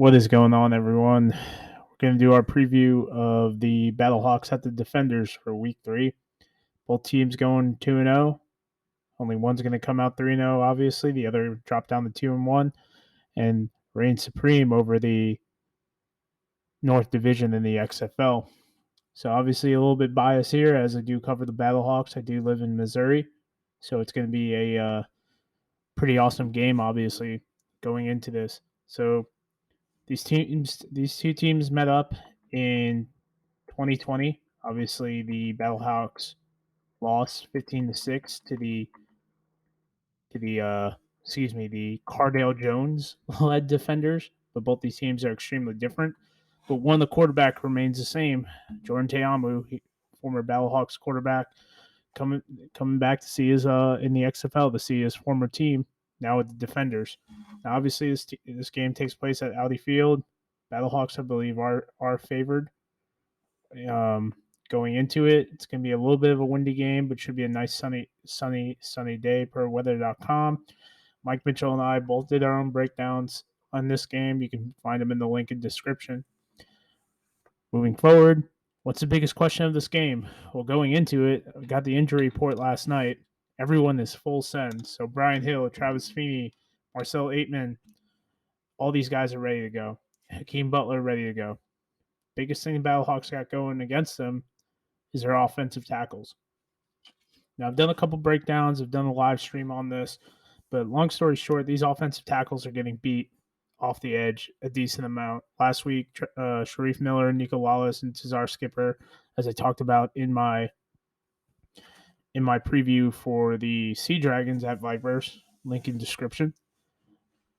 What is going on, everyone? We're going to do our preview of the Battlehawks at the Defenders for Week 3. Both teams going 2-0. Only one's going to come out 3-0, obviously. The other dropped down to 2-1 and reign supreme over the North Division in the XFL. So obviously a little bit biased here as I do cover the Battlehawks. I do live in Missouri, so it's going to be a pretty awesome game, obviously, going into this. So these two teams met up in 2020. Obviously, the Battlehawks lost 15-6 to the Cardale Jones led Defenders. But both these teams are extremely different. But one of the quarterback remains the same. Jordan Teamu, former Battlehawks quarterback, coming back to see his in the XFL to see his former team now with the Defenders. Now, obviously, this game takes place at Audi Field. Battlehawks, I believe, are favored. Going into it, it's going to be a little bit of a windy game, but should be a nice sunny day per weather.com. Mike Mitchell and I both did our own breakdowns on this game. You can find them in the link in description. Moving forward, what's the biggest question of this game? Well, going into it, I got the injury report last night. Everyone is full send. So Brian Hill, Travis Feeney, Marcel Aitman, all these guys are ready to go. Hakeem Butler ready to go. Biggest thing the Battlehawks got going against them is their offensive tackles. Now, I've done a couple breakdowns. I've done a live stream on this. But long story short, these offensive tackles are getting beat off the edge a decent amount. Last week, Sharif Miller, Nico Wallace, and Cesar Skipper, as I talked about in my preview for the Sea Dragons at Vipers, link in description,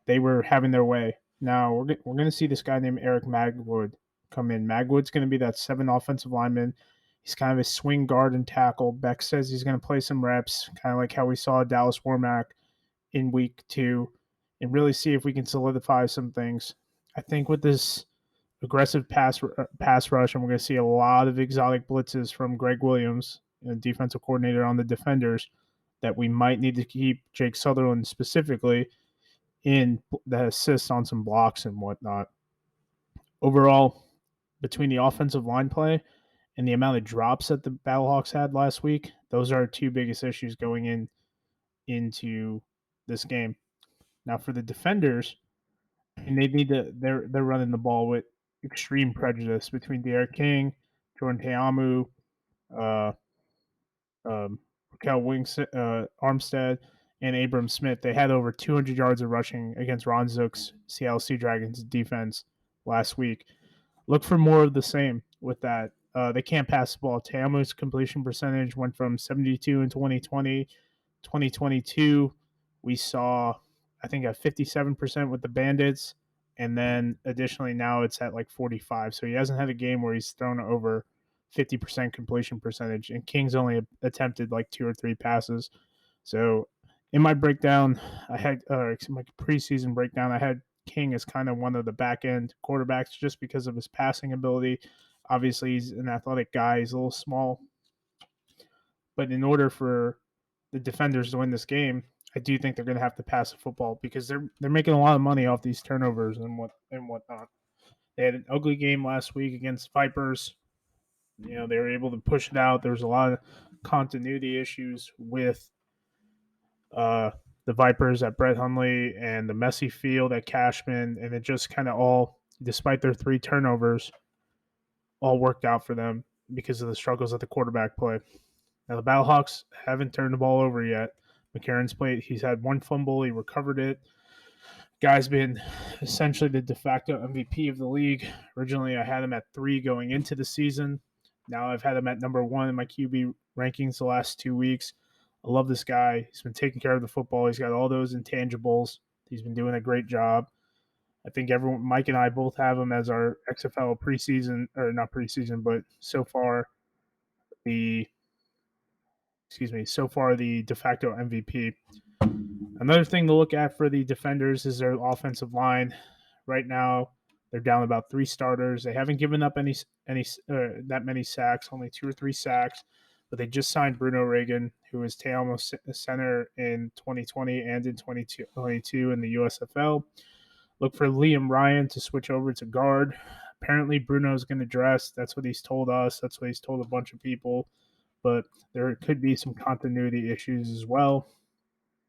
they were having their way. Now, we're going to see this guy named Eric Magwood come in. Magwood's going to be that 7 offensive lineman. He's kind of a swing guard and tackle. Beck says he's going to play some reps, kind of like how we saw Dallas Warmack in week 2, and really see if we can solidify some things. I think with this aggressive pass rush, and we're going to see a lot of exotic blitzes from Greg Williams, the defensive coordinator on the Defenders, that we might need to keep Jake Sutherland specifically in the assist on some blocks and whatnot. Overall, between the offensive line play and the amount of drops that the Battlehawks had last week, those are our 2 biggest issues going into this game. Now for the Defenders, and they're running the ball with extreme prejudice between Derek King, Jordan Teamu, Raquel Armstead, and Abram Smith. They had over 200 yards of rushing against Ron Zook's Seattle Sea Dragons defense last week. Look for more of the same with that. They can't pass the ball. Teamu's completion percentage went from 72 in 2020. 2022, we saw, I think, at 57% with the Bandits, and then additionally now it's at like 45. So he hasn't had a game where he's thrown over 50% completion percentage, and King's only attempted like 2 or 3 passes. So in my breakdown, I had my preseason breakdown, I had King as kind of one of the back end quarterbacks just because of his passing ability. Obviously, he's an athletic guy. He's a little small, but in order for the Defenders to win this game, I do think they're going to have to pass the football because they're making a lot of money off these turnovers and whatnot. They had an ugly game last week against Vipers. They were able to push it out. There was a lot of continuity issues with the Vipers at Brett Hundley and the messy field at Cashman, and it just kind of all, despite their 3 turnovers, all worked out for them because of the struggles at the quarterback play. Now, the Battlehawks haven't turned the ball over yet. McCarron's played. He's had 1 fumble. He recovered it. Guy's been essentially the de facto MVP of the league. Originally, I had him at 3 going into the season. Now I've had him at number 1 in my QB rankings the last 2 weeks. I love this guy. He's been taking care of the football. He's got all those intangibles. He's been doing a great job. I think Mike and I both have him as our XFL preseason, or not preseason, but so far the de facto MVP. Another thing to look at for the Defenders is their offensive line. Right now, they're down about 3 starters. They haven't given up any that many sacks, only 2 or 3 sacks. But they just signed Bruno Reagan, who was Teamu's center in 2020 and in 2022 in the USFL. Look for Liam Ryan to switch over to guard. Apparently, Bruno's going to dress. That's what he's told us. That's what he's told a bunch of people. But there could be some continuity issues as well.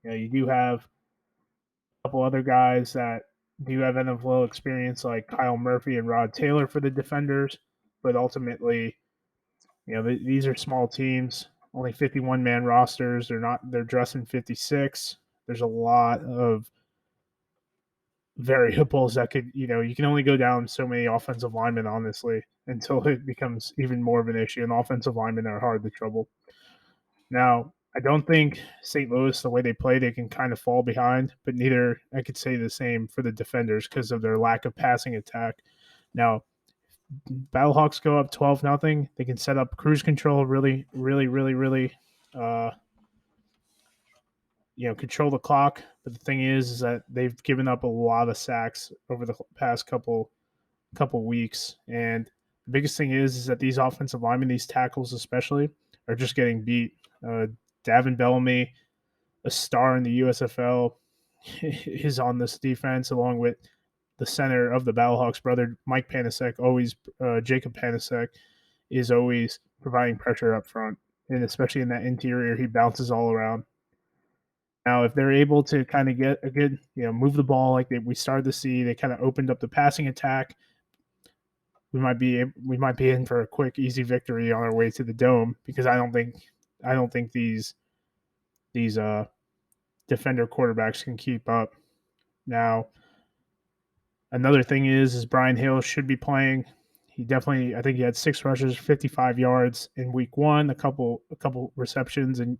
You do have a couple other guys that do have NFL experience, like Kyle Murphy and Rod Taylor for the defenders. But ultimately, these are small teams, only 51-man rosters. They're dressing 56. There's a lot of variables that could, you can only go down so many offensive linemen, honestly, until it becomes even more of an issue. And offensive linemen are hard to trouble. Now, I don't think St. Louis, the way they play, they can kind of fall behind, but neither I could say the same for the defenders because of their lack of passing attack. Now, Battlehawks go up 12-0. They can set up cruise control really, really, really, really, control the clock. But the thing is that they've given up a lot of sacks over the past couple weeks. And the biggest thing is that these offensive linemen, these tackles especially, are just getting beat. Davin Bellamy, a star in the USFL, is on this defense along with the center of the Battlehawks brother, Mike Panasek. Jacob Panasek is always providing pressure up front, and especially in that interior, he bounces all around. Now, if they're able to kind of get a good, move the ball like we started to see, they kind of opened up the passing attack. We might be in for a quick, easy victory on our way to the Dome because I don't think these defender quarterbacks can keep up. Now, another thing is Brian Hill should be playing. I think he had 6 rushes, 55 yards in week 1, a couple receptions, and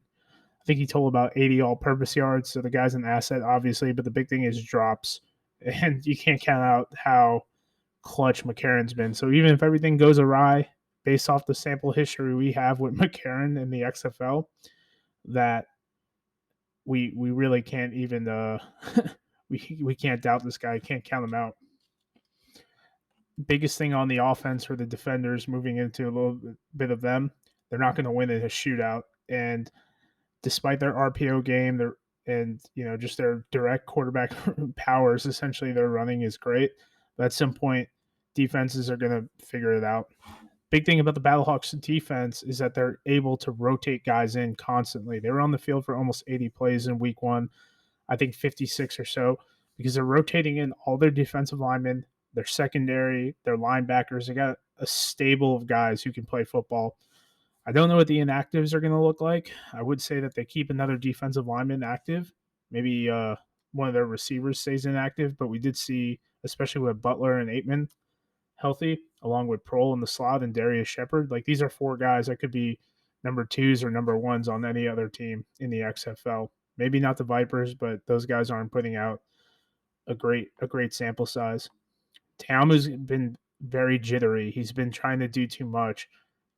I think he totaled about 80 all-purpose yards. So the guy's an asset, obviously, but the big thing is drops, and you can't count out how clutch McCarron's been. So even if everything goes awry, based off the sample history we have with McCarron in the XFL, that we really can't even we can't doubt this guy. Can't count him out. Biggest thing on the offense for the defenders moving into a little bit of them, they're not going to win in a shootout. And despite their RPO game, just their direct quarterback powers, essentially their running is great. But at some point, defenses are going to figure it out. Big thing about the Battlehawks defense is that they're able to rotate guys in constantly. They were on the field for almost 80 plays in week 1, I think 56 or so, because they're rotating in all their defensive linemen, their secondary, their linebackers. They got a stable of guys who can play football. I don't know what the inactives are going to look like. I would say that they keep another defensive lineman active. Maybe one of their receivers stays inactive, but we did see, especially with Butler and Aitman healthy, along with Prohl in the slot and Darius Shepard. Like, these are 4 guys that could be number 2s or number 1s on any other team in the XFL. Maybe not the Vipers, but those guys aren't putting out a great sample size. Teamu's been very jittery. He's been trying to do too much,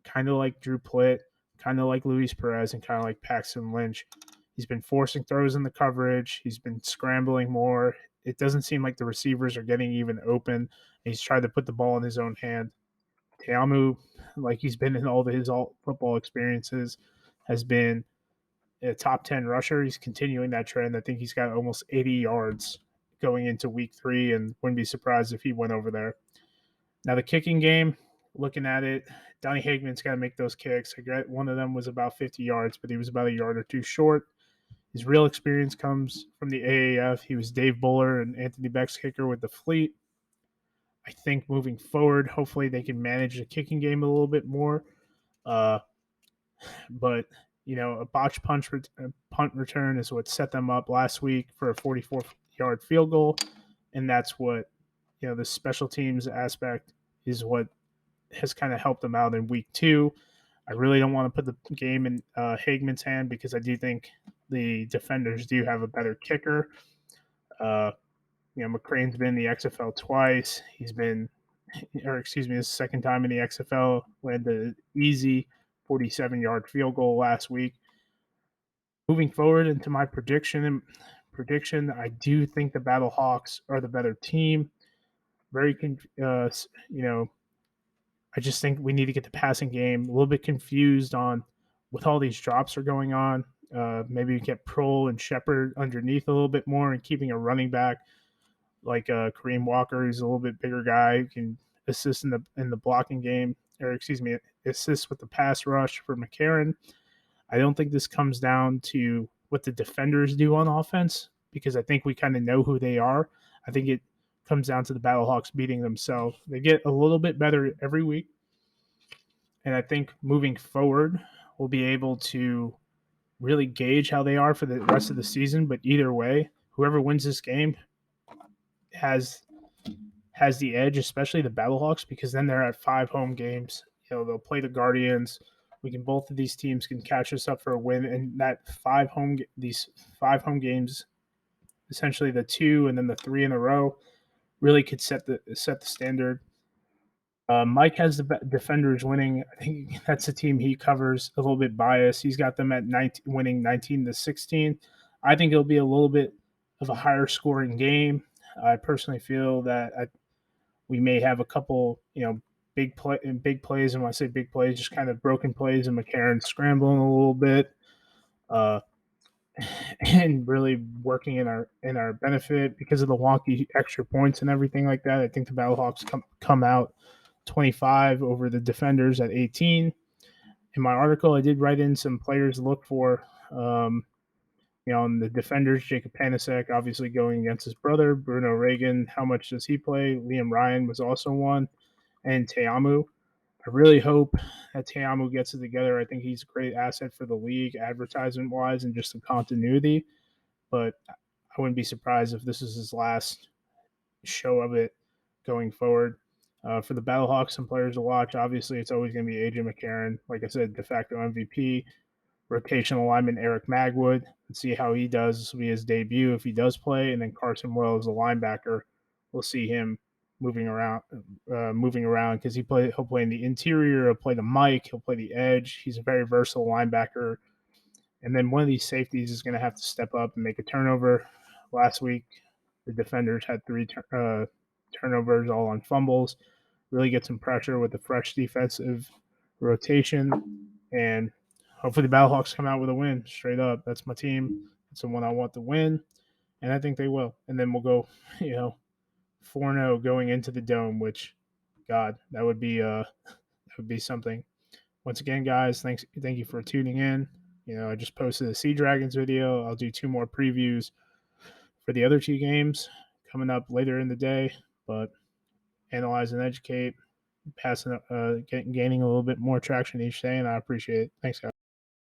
kind of like Drew Plitt, kind of like Luis Perez, and kind of like Paxton Lynch. He's been forcing throws in the coverage. He's been scrambling more. It doesn't seem like the receivers are getting even open. He's tried to put the ball in his own hand. Teamu, like he's been in all his football experiences, has been a top 10 rusher. He's continuing that trend. I think he's got almost 80 yards going into week 3, and wouldn't be surprised if he went over there. Now, the kicking game, looking at it, Donnie Hagman's got to make those kicks. I get one of them was about 50 yards, but he was about a yard or 2 short. His real experience comes from the AAF. He was Dave Buller and Anthony Beck's kicker with the Fleet. I think moving forward, hopefully they can manage the kicking game a little bit more. But, a botched punt return is what set them up last week for a 44-yard field goal. And that's what, the special teams aspect is what has kind of helped them out in week 2. I really don't want to put the game in Hagman's hand because I do think the defenders do have a better kicker. McCrane's been in the XFL twice. This is the second time in the XFL. Landed an easy 47-yard field goal last week. Moving forward into my prediction, I do think the Battlehawks are the better team. I just think we need to get the passing game a little bit confused on with all these drops are going on. Maybe get Prohl and Shepard underneath a little bit more and keeping a running back like Kareem Walker, who's a little bit bigger guy who can assist in the blocking game, or excuse me, assist with the pass rush for McCarron. I don't think this comes down to what the defenders do on offense because I think we kind of know who they are. I think it comes down to the Battlehawks beating themselves. They get a little bit better every week, and I think moving forward, we'll be able to really gauge how they are for the rest of the season. But either way, whoever wins this game has the edge, especially the Battlehawks, because then they're at 5 home games. They'll play the Guardians. We can both of these teams can catch us up for a win, and these 5 home games, essentially the 2 and then the 3 in a row, really could set the standard. Mike has the defenders winning. I think that's the team he covers. A little bit biased. He's got them at 19, winning 19-16. I think it'll be a little bit of a higher scoring game. I personally feel that we may have a couple, big plays. And when I say big plays, just kind of broken plays and McCarron scrambling a little bit, uh, and really working in our benefit because of the wonky extra points and everything like that. I think the Battlehawks come out 25 over the defenders at 18. In my article, I did write in some players to look for. On the defenders, Jacob Panasek obviously going against his brother, Bruno Reagan. How much does he play? Liam Ryan was also one, and Teamu. I really hope that Teamu gets it together. I think he's a great asset for the league, advertisement-wise, and just the continuity. But I wouldn't be surprised if this is his last show of it going forward. For the Battlehawks, some players to watch. Obviously, it's always going to be AJ McCarron. Like I said, de facto MVP. Rotational lineman Eric Magwood. Let's see how he does. This will be his debut if he does play. And then Carson Wells, a linebacker. We'll see him moving around because he'll play in the interior. He'll play the Mike. He'll play the edge. He's a very versatile linebacker. And then one of these safeties is going to have to step up and make a turnover. Last week, the defenders had 3 turnovers, all on fumbles. Really get some pressure with the fresh defensive rotation. And hopefully the Battlehawks come out with a win. Straight up, that's my team. It's the one I want to win, and I think they will. And then we'll go, 4-0 going into the Dome, which, God, that would be something. Once again, guys, thank you for tuning in. I just posted a Sea Dragons video. I'll do 2 more previews for the other 2 games coming up later in the day. But analyze and educate, gaining a little bit more traction each day, and I appreciate it. Thanks, guys.